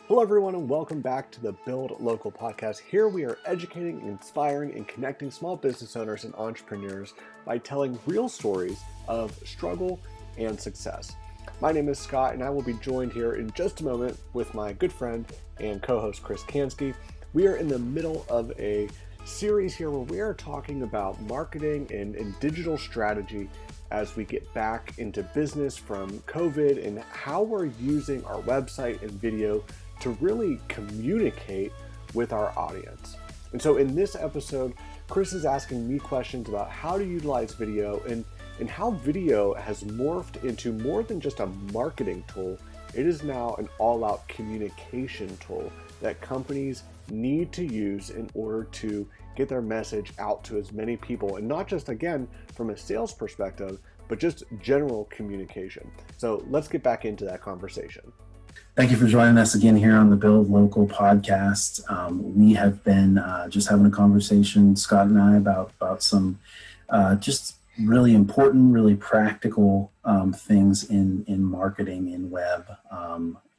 Hello, everyone, and welcome back to the Build Local podcast. Here we are educating, inspiring, and connecting small business owners and entrepreneurs by telling real stories of struggle and success. My name is Scott, and I will be joined here in just a moment with my good friend and co-host Chris Kansky. We are in the middle of a series here where we are talking about marketing and digital strategy as we get back into business from COVID and how we're using our website and video to really communicate with our audience. And so in this episode, Chris is asking me questions about how to utilize video and how video has morphed into more than just a marketing tool. It is now an all-out communication tool that companies need to use in order to get their message out to as many people, and not just, again, from a sales perspective, but just general communication. So let's get back into that conversation. Thank you for joining us again here on the Build Local podcast. We have been just having a conversation, Scott and I, about some just really important, really practical things in marketing and web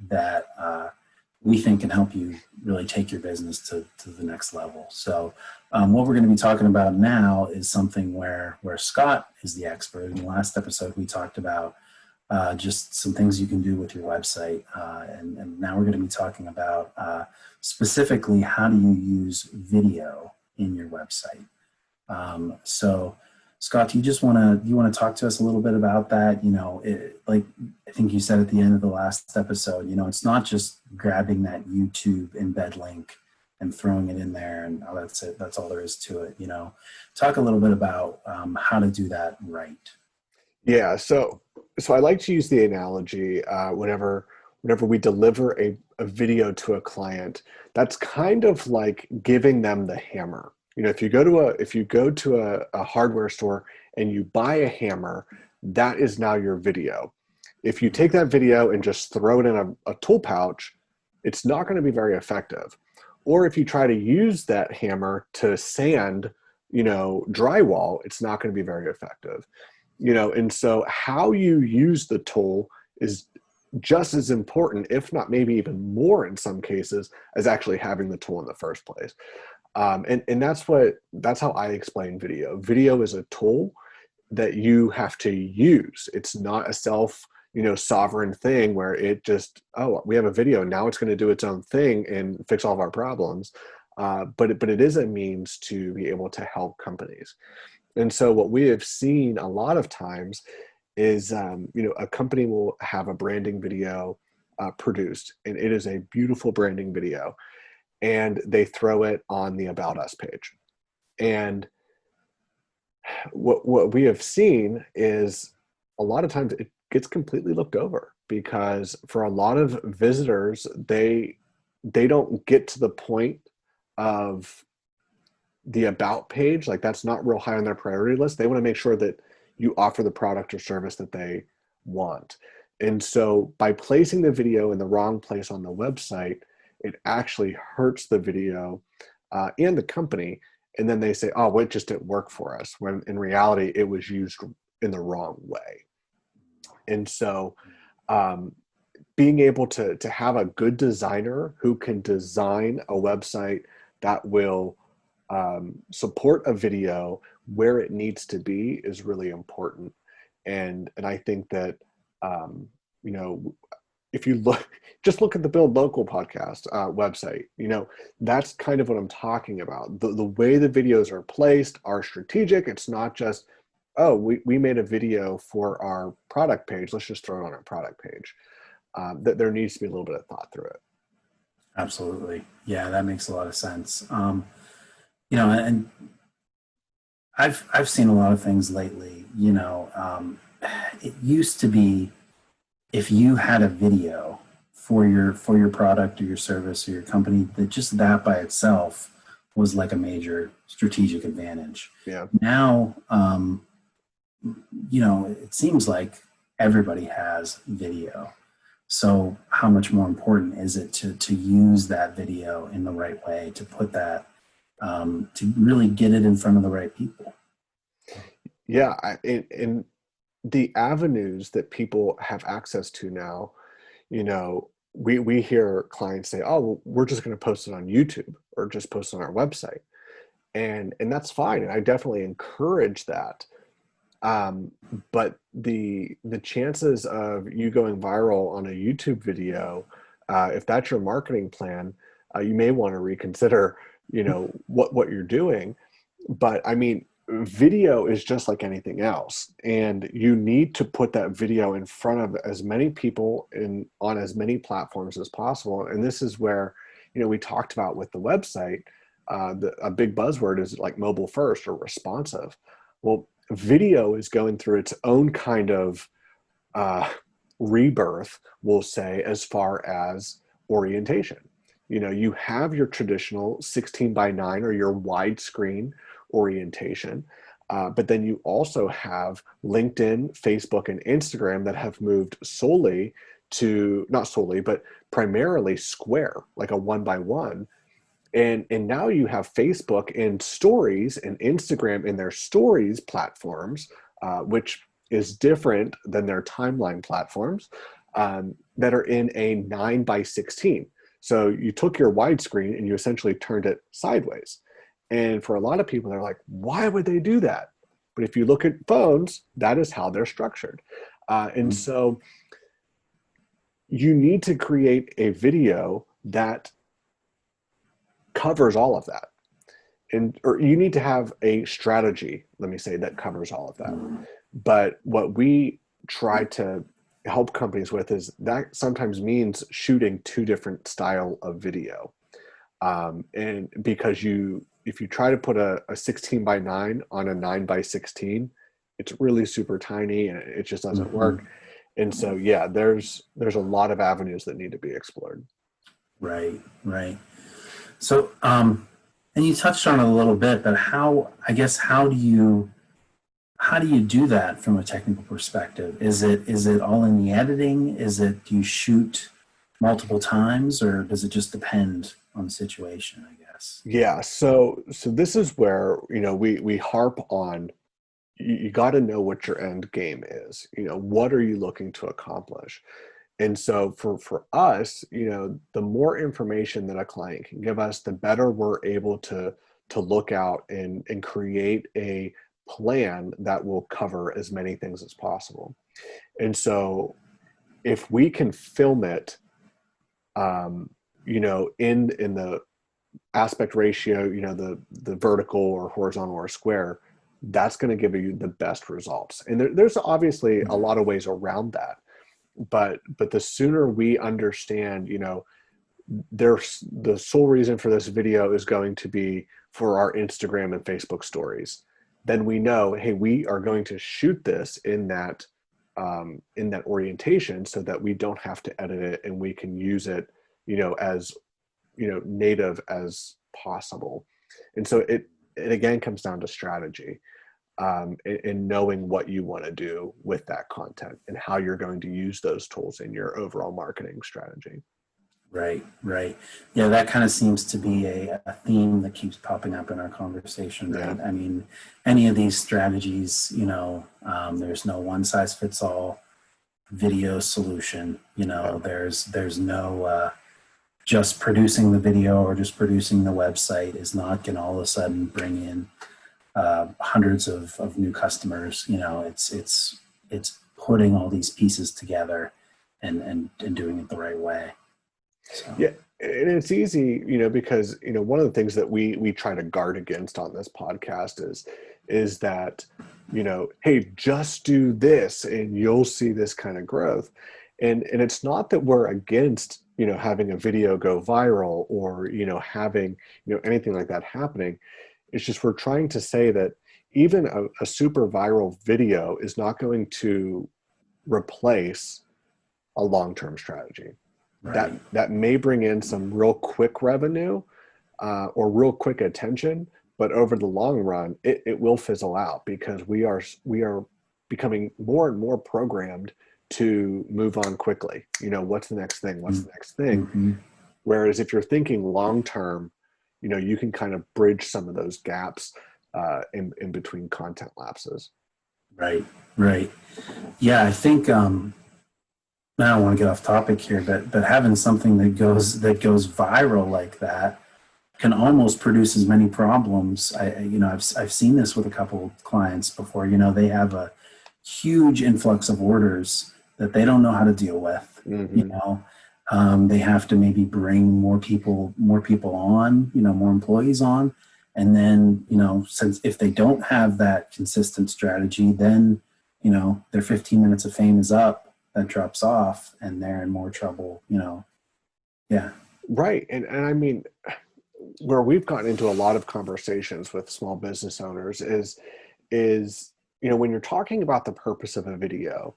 that we think can help you really take your business to the next level. So what we're going to be talking about now is something where Scott is the expert. In the last episode, we talked about just some things you can do with your website. And now we're going to be talking about specifically how do you use video in your website. So Scott, do you want to talk to us a little bit about that? You know, like I think you said at the end of the last episode, you know, it's not just grabbing that YouTube embed link and throwing it in there and oh, that's it. That's all there is to it. You know, talk a little bit about how to do that right. Yeah, so I like to use the analogy whenever we deliver a video to a client, that's kind of like giving them the hammer. You know, if you go to a hardware store and you buy a hammer, that is now your video. If you take that video and just throw it in a tool pouch, it's not going to be very effective. Or if you try to use that hammer to sand, you know, drywall, it's not going to be very effective. You know, and so how you use the tool is just as important, if not maybe even more in some cases, as actually having the tool in the first place. And that's how I explain video. Video is a tool that you have to use. It's not a sovereign thing where it just, oh, we have a video, now it's going to do its own thing and fix all of our problems. But it is a means to be able to help companies. And so what we have seen a lot of times is, a company will have a branding video produced, and it is a beautiful branding video, and they throw it on the About Us page. And what we have seen is a lot of times it gets completely looked over, because for a lot of visitors, they don't get to the point of the About page. Like, that's not real high on their priority list. They want to make sure that you offer the product or service that they want. And so by placing the video in the wrong place on the website, it actually hurts the video and the company. And then they say, oh, well, it just didn't work for us, when in reality, it was used in the wrong way. And so being able to have a good designer who can design a website that will support a video where it needs to be is really important. And I think that, if you look at the Build Local podcast website, you know, that's kind of what I'm talking about. The way the videos are placed are strategic. It's not just, oh, we made a video for our product page, let's just throw it on our product page. That there needs to be a little bit of thought through it. Absolutely. Yeah, that makes a lot of sense. And I've seen a lot of things lately. It used to be, if you had a video for your product or your service or your company, that by itself was like a major strategic advantage. Yeah. Now, it seems like everybody has video. So how much more important is it to use that video in the right way, to put that, to really get it in front of the right people? Yeah. And the avenues that people have access to now, we hear clients say, "Oh, well, we're just going to post it on YouTube or just post it on our website," and that's fine. And I definitely encourage that. Um, but the chances of you going viral on a YouTube video, if that's your marketing plan, you may want to reconsider, what you're doing. But I mean, video is just like anything else, and you need to put that video in front of as many people on as many platforms as possible. And this is where, we talked about with the website, a big buzzword is like mobile first or responsive. Well, video is going through its own kind of uh, rebirth, we'll say, as far as orientation. You have your traditional 16 by 9 or your widescreen orientation, but then you also have LinkedIn, Facebook, and Instagram that have moved solely to, not solely, but primarily square, like a 1 by 1. And now you have Facebook in stories and Instagram in their stories platforms, which is different than their timeline platforms, that are in a 9 by 16. So you took your widescreen and you essentially turned it sideways. And for a lot of people, they're like, why would they do that? But if you look at phones, that is how they're structured. And so you need to create a video that covers all of that. Or you need to have a strategy, let me say, that covers all of that. But what we try to help companies with is that sometimes means shooting 2 different style of video. And because if you try to put a 16 by 9 on a 9 by 16, it's really super tiny and it just doesn't work. And so, yeah, there's a lot of avenues that need to be explored. Right. So, and you touched on it a little bit, but how do you do that from a technical perspective? Is it all in the editing? Do you shoot multiple times, or does it just depend on the situation, I guess? Yeah. So this is where, we harp on, you got to know what your end game is. What are you looking to accomplish? And so for us, the more information that a client can give us, the better we're able to look out and create a plan that will cover as many things as possible. And so if we can film it, in the aspect ratio, the vertical or horizontal or square, that's going to give you the best results. And there's obviously a lot of ways around that. But the sooner we understand, there's the sole reason for this video is going to be for our Instagram and Facebook stories, then we know, hey, we are going to shoot this in that orientation so that we don't have to edit it and we can use it, as native as possible. And so it again comes down to strategy. In knowing what you want to do with that content and how you're going to use those tools in your overall marketing strategy. Right. Yeah, that kind of seems to be a theme that keeps popping up in our conversation, right? Yeah. I mean, any of these strategies, there's no one size fits all video solution. There's no just producing the video or just producing the website is not going to all of a sudden bring in hundreds of new customers. It's putting all these pieces together and doing it the right way. So. Yeah, and it's easy, because one of the things that we try to guard against on this podcast is that, hey, just do this and you'll see this kind of growth. And it's not that we're against, having a video go viral or, having, anything like that happening. It's just we're trying to say that even a super viral video is not going to replace a long-term strategy. Right. That may bring in some real quick revenue or real quick attention, but over the long run, it will fizzle out because we are becoming more and more programmed to move on quickly. What's the next thing? What's the next thing? Mm-hmm. Whereas if you're thinking long-term, you can kind of bridge some of those gaps in between content lapses. Right. Yeah, I think I don't want to get off topic here, but having something that goes viral like that can almost produce as many problems. I've seen this with a couple of clients before. They have a huge influx of orders that they don't know how to deal with. You Hmm. know, they have to maybe bring more people on, more employees on, and then since if they don't have that consistent strategy, then their 15 minutes of fame is up. That drops off, and they're in more trouble. Yeah. Right. And I mean, where we've gotten into a lot of conversations with small business owners is when you're talking about the purpose of a video,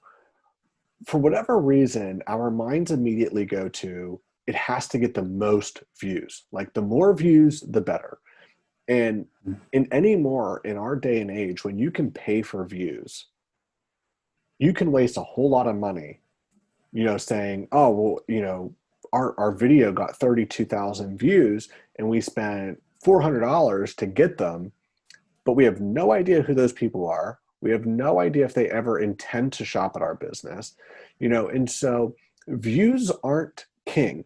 for whatever reason, our minds immediately go to it has to get the most views. Like the more views, the better. And in our day and age, when you can pay for views, you can waste a whole lot of money, saying, oh, well, our video got 32,000 views and we spent $400 to get them, but we have no idea who those people are. We have no idea if they ever intend to shop at our business, and so views aren't king.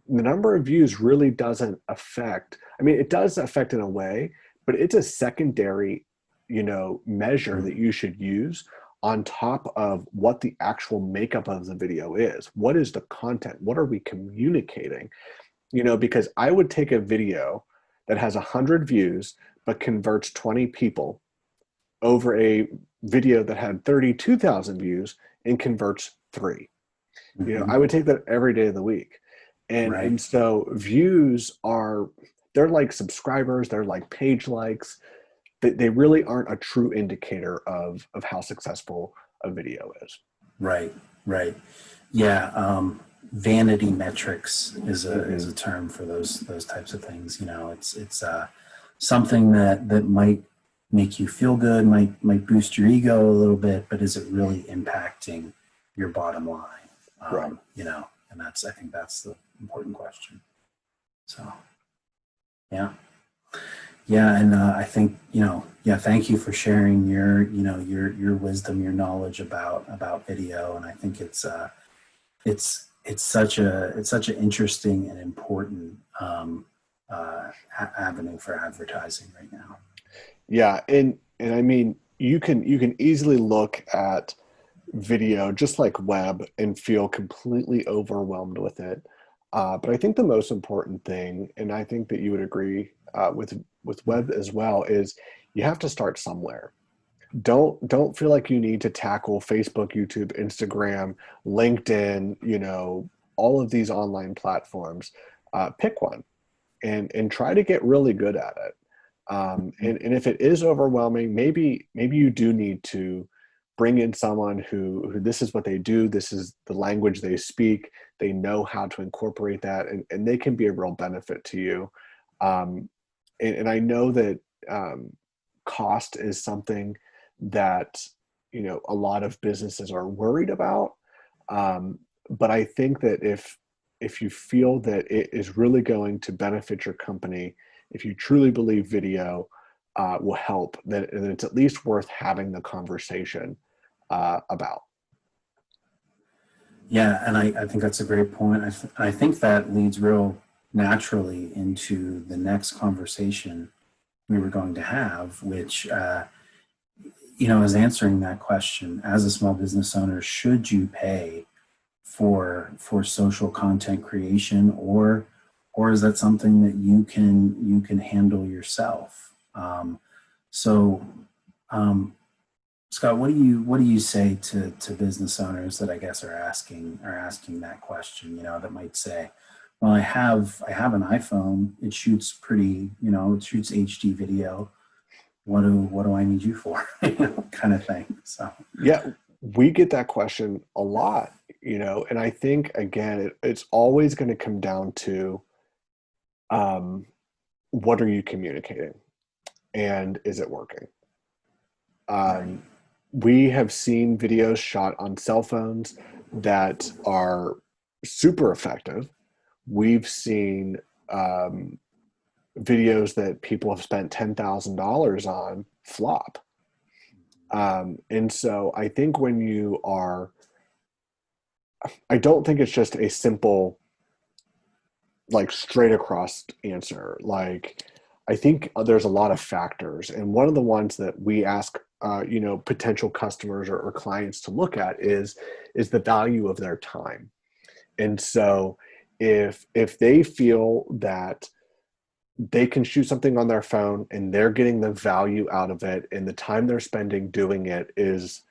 The number of views really doesn't affect, I mean, it does affect in a way, but it's a secondary, measure that you should use on top of what the actual makeup of the video is. What is the content? What are we communicating? Because I would take a video that has 100 views but converts 20 people over a video that had 32,000 views and converts 3. Mm-hmm. I would take that every day of the week. And Right. so views they're like subscribers, they're like page likes. They really aren't a true indicator of how successful a video is. Right. Right. Yeah. Vanity metrics is Hmm. a term for those types of things. It's something that might make you feel good, might boost your ego a little bit, but is it really impacting your bottom line? Right. And I think that's the important question. So yeah. Yeah, and I think yeah. Thank you for sharing your wisdom, your knowledge about video, and I think it's such an interesting and important avenue for advertising right now. Yeah, and I mean, you can easily look at video just like web and feel completely overwhelmed with it. But I think the most important thing, and I think that you would agree with web as well, is you have to start somewhere. Don't feel like you need to tackle Facebook, YouTube, Instagram, LinkedIn, all of these online platforms. Pick one and try to get really good at it. And if it is overwhelming, maybe you do need to bring in someone who this is what they do, this is the language they speak, they know how to incorporate that, and they can be a real benefit to you. Um, and I know that cost is something that a lot of businesses are worried about. But I think that if you feel that it is really going to benefit your company, if you truly believe video will help, then it's at least worth having the conversation about. Yeah, and I think that's a great point. I think that leads real naturally into the next conversation we were going to have, which is answering that question. As a small business owner, should you pay for social content creation, or is that something that you can handle yourself? So Scott, what do you say to business owners that I guess are asking that question? That might say, well, I have an iPhone. It shoots it shoots HD video. What do I need you for? Kind of thing. So Yeah, we get that question a lot, and I think again, it's always going to come down to um, what are you communicating and is it working? right. Um, we have seen videos shot on cell phones that are super effective. We've seen um, videos that people have spent $10,000 on flop. And so I think when you are I don't think it's just a simple, like, straight across answer. Like, I think there's a lot of factors, and one of the ones that we ask, potential customers or clients to look at is the value of their time. And so, if they feel that they can shoot something on their phone and they're getting the value out of it, and the time they're spending doing it is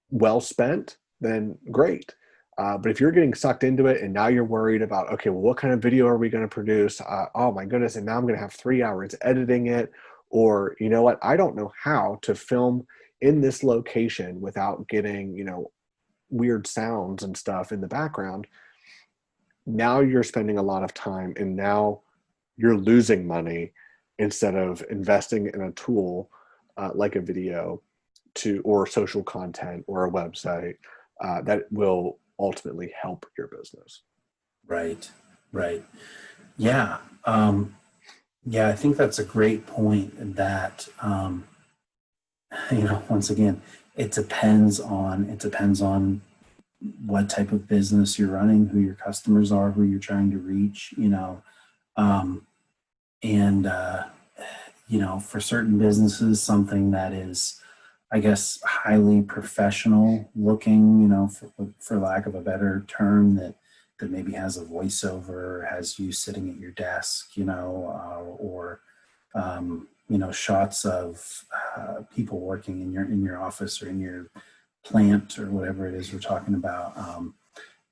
well spent, then great. But if you're getting sucked into it and now you're worried about, okay, well, what kind of video are we going to produce? Oh my goodness, and now I'm going to have 3 hours editing it. Or, you know what, I don't know how to film in this location without getting, weird sounds and stuff in the background. Now you're spending a lot of time, and now you're losing money instead of investing in a tool like a video or social content or a website that will ultimately help your business. Right. Right. Yeah. Yeah, I think that's a great point that, once again, it depends on what type of business you're running, who your customers are, who you're trying to reach, um, and, for certain businesses, something that is, I guess, highly professional looking, for lack of a better term, that maybe has a voiceover, has you sitting at your desk, or shots of people working in your office or in your plant or whatever it is we're talking about.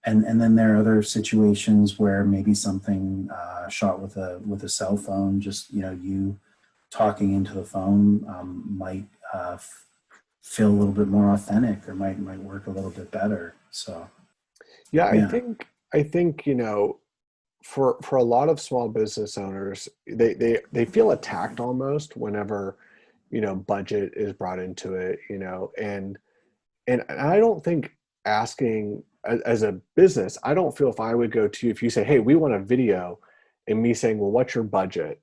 And then there are other situations where maybe something shot with a cell phone, just you talking into the phone might feel a little bit more authentic, or might work a little bit better. So Yeah, I yeah. think I think for a lot of small business owners, they feel attacked almost whenever budget is brought into it, and I don't think asking as a business, I don't feel if I would go to you, if you say, hey, we want a video, and me saying, well, what's your budget?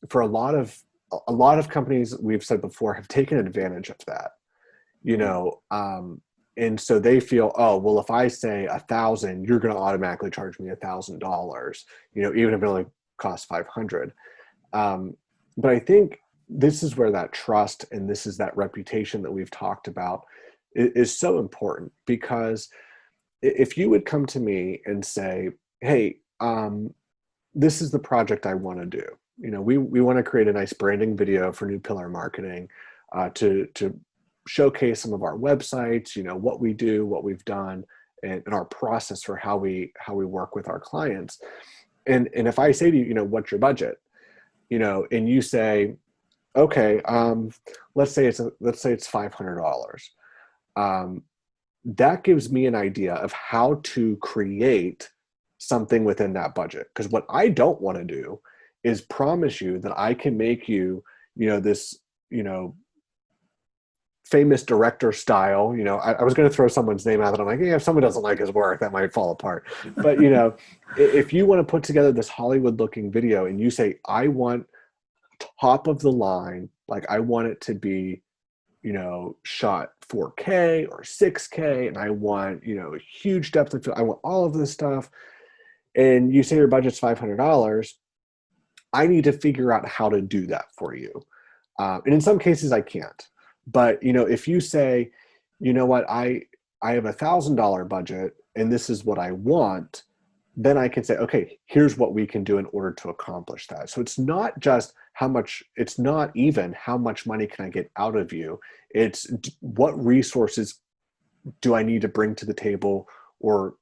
For a lot of companies, we've said before, have taken advantage of that, you know, and so they feel, oh, well, if I say 1,000, you're going to automatically charge me $1,000, even if it only costs 500. But I think this is where that trust, and this is that reputation that we've talked about, is so important. Because if you would come to me and say, hey, this is the project I want to do. We want to create a nice branding video for New Pillar Marketing, to showcase some of our websites, what we do, what we've done, and our process for how we work with our clients. And if I say to you, what's your budget, and you say, okay, let's say it's $500. That gives me an idea of how to create something within that budget. Because what I don't want to do is promise you that I can make you, this, famous director style. I was going to throw someone's name out that I'm like, yeah, if someone doesn't like his work, that might fall apart. But, if you want to put together this Hollywood looking video and you say, I want top of the line, like I want it to be, shot 4K or 6K, and I want, a huge depth of field, I want all of this stuff. And you say your budget's $500, I need to figure out how to do that for you. And in some cases I can't. But, if you say, what, I have $1,000 budget and this is what I want, then I can say, okay, here's what we can do in order to accomplish that. So it's not just it's not even how much money can I get out of you. It's what resources do I need to bring to the table or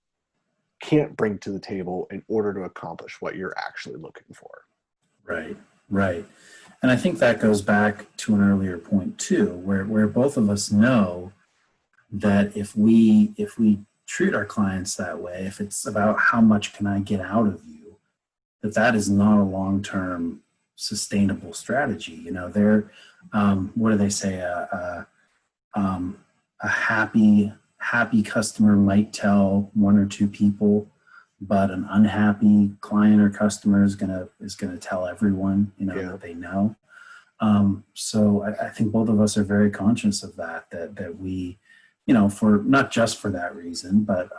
can't bring to the table in order to accomplish what you're actually looking for. Right, right. And I think that goes back to an earlier point too, where both of us know that if we treat our clients that way, if it's about how much can I get out of you, that is not a long-term sustainable strategy. They're what do they say? A happy customer might tell one or two people, but an unhappy client or customer is gonna tell everyone, that they know. So I think both of us are very conscious of that we, for not just for that reason, but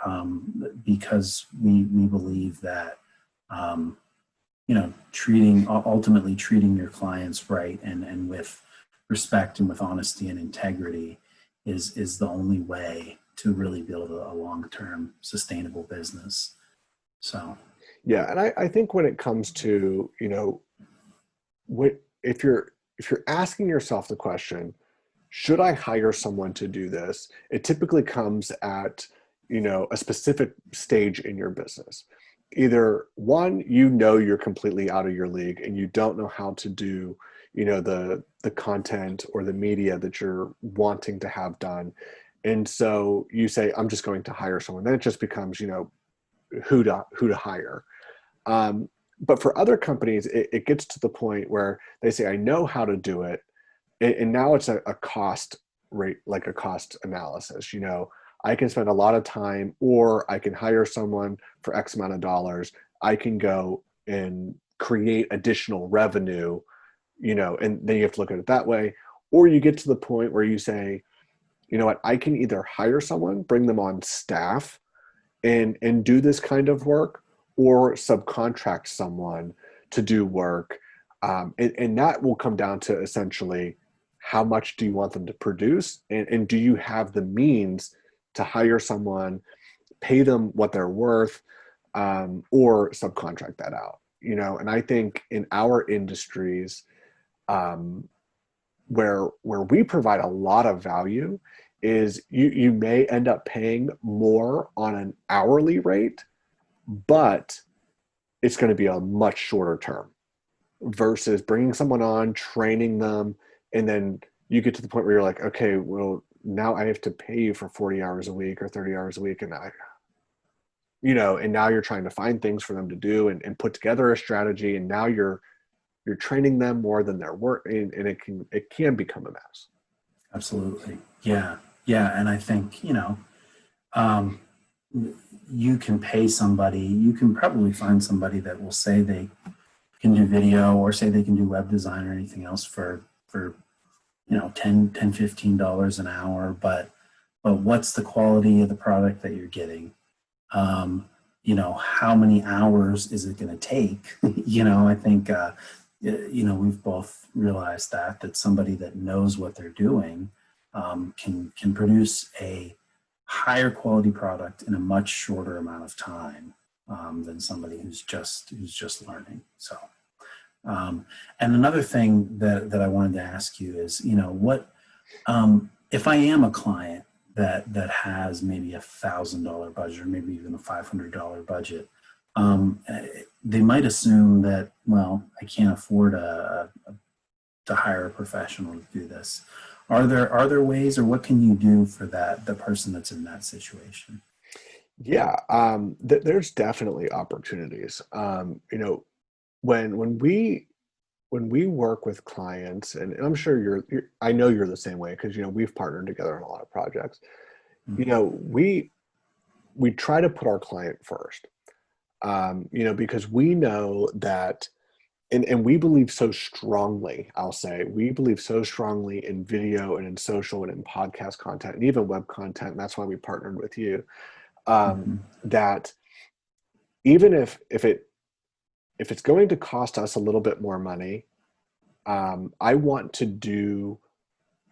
because we believe that, ultimately treating your clients right and with respect and with honesty and integrity is the only way to really build a long-term sustainable business. So, Yeah. And I think when it comes to, what, if you're asking yourself the question, should I hire someone to do this? It typically comes at, a specific stage in your business. Either one, you're completely out of your league and you don't know how to do, the content or the media that you're wanting to have done. And so you say, I'm just going to hire someone. Then it just becomes, who to hire. But for other companies, it gets to the point where they say, I know how to do it. And now it's a cost rate, like a cost analysis. I can spend a lot of time, or I can hire someone for X amount of dollars. I can go and create additional revenue, and then you have to look at it that way. Or you get to the point where you say, you know what, I can either hire someone, bring them on staff and do this kind of work, or subcontract someone to do work. And that will come down to essentially, how much do you want them to produce? And do you have the means to hire someone, pay them what they're worth, or subcontract that out? And I think in our industries, where we provide a lot of value is you may end up paying more on an hourly rate, but it's going to be a much shorter term versus bringing someone on, training them, and then you get to the point where you're like, okay, well, now I have to pay you for 40 hours a week or 30 hours a week. And and now you're trying to find things for them to do and put together a strategy. And now you're training them more than their work. And it can become a mess. absolutely. Yeah. Yeah. And I think, you can pay somebody, you can probably find somebody that will say they can do video or say they can do web design or anything else for $10, $15 an hour. But what's the quality of the product that you're getting? How many hours is it going to take? I think, we've both realized that somebody that knows what they're doing can produce a higher quality product in a much shorter amount of time than somebody who's just learning. So, and another thing that I wanted to ask you is, what if I am a client that has maybe $1,000 budget or maybe even a $500 budget? They might assume that, well, I can't afford to hire a professional to do this. Are there ways, or what can you do for the person that's in that situation? Yeah, there's definitely opportunities. When we work with clients, and I'm sure I know you're the same way, because we've partnered together on a lot of projects. We try to put our client first, because we know that. And we believe so strongly, we believe so strongly in video and in social and in podcast content and even web content. And that's why we partnered with you. That even if it's going to cost us a little bit more money, I want to do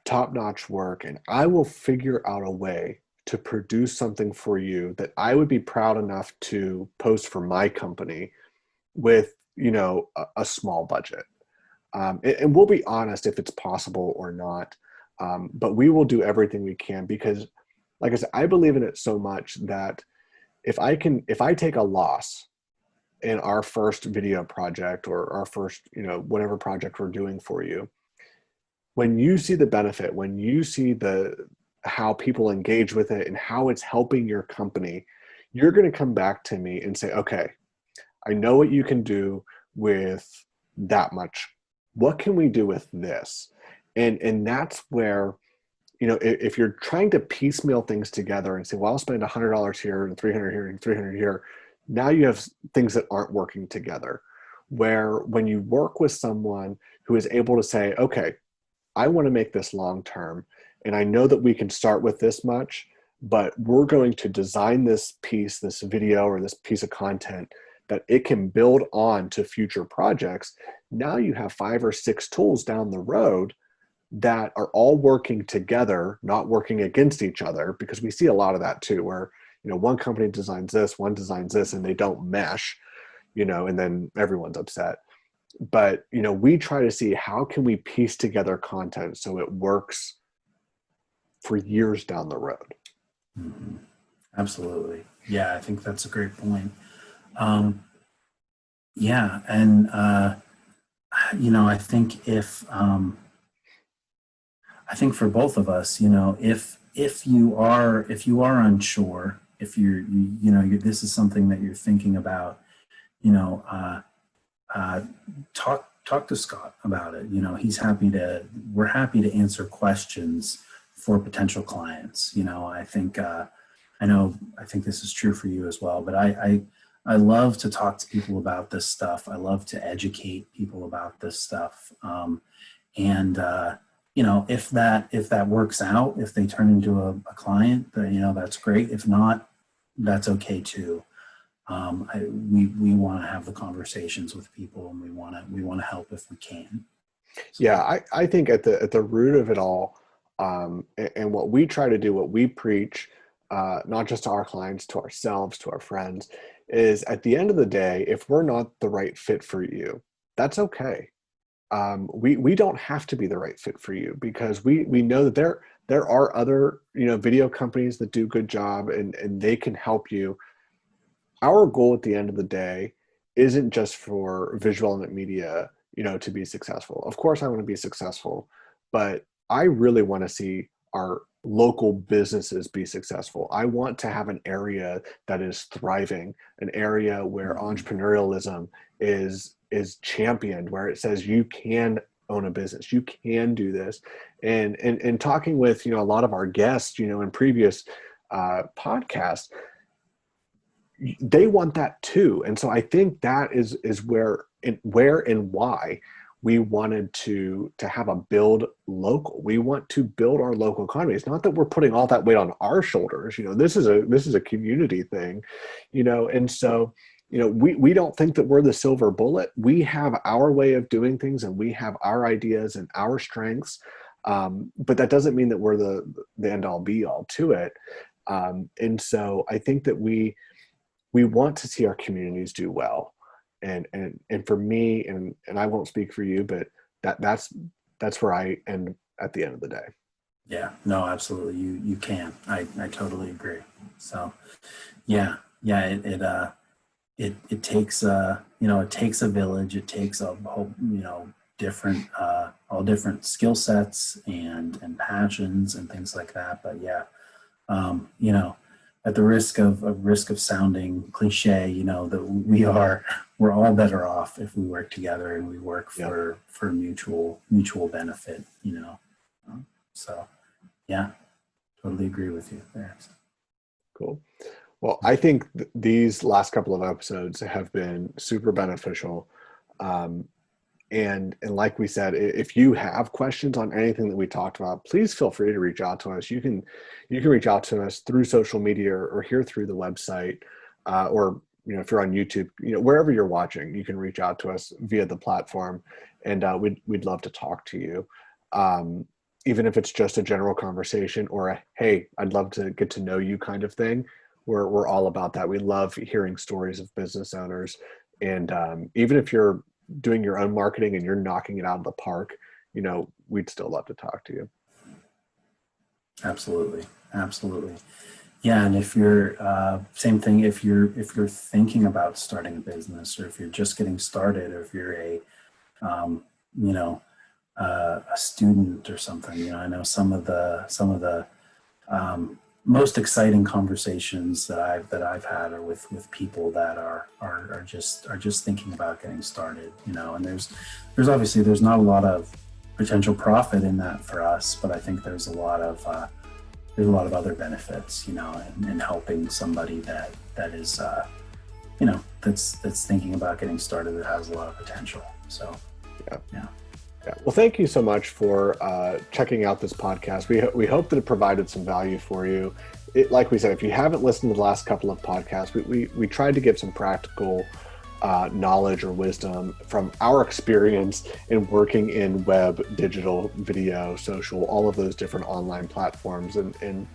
top-notch work, and I will figure out a way to produce something for you that I would be proud enough to post for my company with a small budget. And we'll be honest if it's possible or not. But we will do everything we can, because like I said, I believe in it so much that if I take a loss in our first video project or our first, whatever project we're doing for you, when you see the benefit, when you see how people engage with it and how it's helping your company, you're going to come back to me and say, okay, I know what you can do with that much. What can we do with this? And that's where, if you're trying to piecemeal things together and say, well, I'll spend $100 here and $300 here and $300 here. Now you have things that aren't working together. Where when you work with someone who is able to say, okay, I want to make this long term, and I know that we can start with this much, but we're going to design this piece, this video or this piece of content that it can build on to future projects. Now you have 5 or 6 tools down the road that are all working together, not working against each other, because we see a lot of that too, where, one company designs this, one designs this, and they don't mesh, and then everyone's upset. But, we try to see how can we piece together content so it works for years down the road. Mm-hmm. Absolutely. Yeah, I think that's a great point. Yeah. And, I think I think for both of us, if you are unsure, if this is something that you're thinking about, talk to Scott about it. We're happy to answer questions for potential clients. I think this is true for you as well, but I love to talk to people about this stuff. I love to educate people about this stuff. If that works out, if they turn into a client, that's great. If not, that's okay too. We want to have the conversations with people, and we want to help if we can. So. Yeah, I think at the root of it all, and what we try to do, what we preach, not just to our clients, to ourselves, to our friends, is at the end of the day, if we're not the right fit for you, that's okay. We don't have to be the right fit for you, because we know that there are other video companies that do a good job, and they can help you. Our goal at the end of the day isn't just for visual element media to be successful. Of course I want to be successful, but I really want to see our local businesses be successful. I want to have an area that is thriving, an area where entrepreneurialism is championed, where it says you can own a business, you can do this. And talking with a lot of our guests in previous podcasts, they want that too. And so I think that is where and why we wanted to have a build local. We want to build our local economy. It's not that we're putting all that weight on our shoulders. This is a community thing, and so we don't think that we're the silver bullet. We have our way of doing things, and we have our ideas and our strengths, but that doesn't mean that we're the end all be all to it. And so I think that we want to see our communities do well. And for me, and I won't speak for you, but that's where I end at the end of the day. Yeah, no, absolutely. You can. I totally agree. So yeah. It takes it takes a village. It takes a whole, different all different skill sets and passions and things like that. But yeah, at the risk of sounding cliche, that we're all better off if we work together and we work for mutual benefit. So yeah, totally agree with you there. Cool. Well, I think these last couple of episodes have been super beneficial. And like we said, if you have questions on anything that we talked about, please feel free to reach out to us. You can reach out to us through social media or here through the website, or if you're on YouTube, wherever you're watching, you can reach out to us via the platform, and we'd love to talk to you. Even if it's just a general conversation or hey, I'd love to get to know you kind of thing. We're all about that. We love hearing stories of business owners, and even if you're doing your own marketing and you're knocking it out of the park, we'd still love to talk to you. Absolutely. Yeah, and if you're same thing, if you're thinking about starting a business, or if you're just getting started, or if you're a student or something, I know some of the most exciting conversations that I've had are with people that are just thinking about getting started, and there's obviously there's not a lot of potential profit in that for us, but I think there's a lot of other benefits, in helping somebody that is that's thinking about getting started, that has a lot of potential. So yeah. Yeah. Well, thank you so much for checking out this podcast. We hope that it provided some value for you. Like we said, if you haven't listened to the last couple of podcasts, we tried to give some practical knowledge or wisdom from our experience in working in web, digital, video, social, all of those different online platforms, and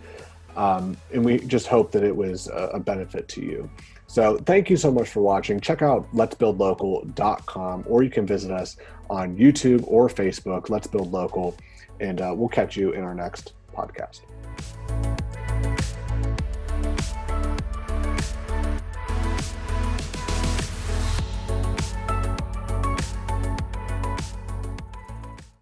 we just hope that it was a benefit to you. So thank you so much for watching. Check out letsbuildlocal.com, or you can visit us on YouTube or Facebook, Let's Build Local, and we'll catch you in our next podcast.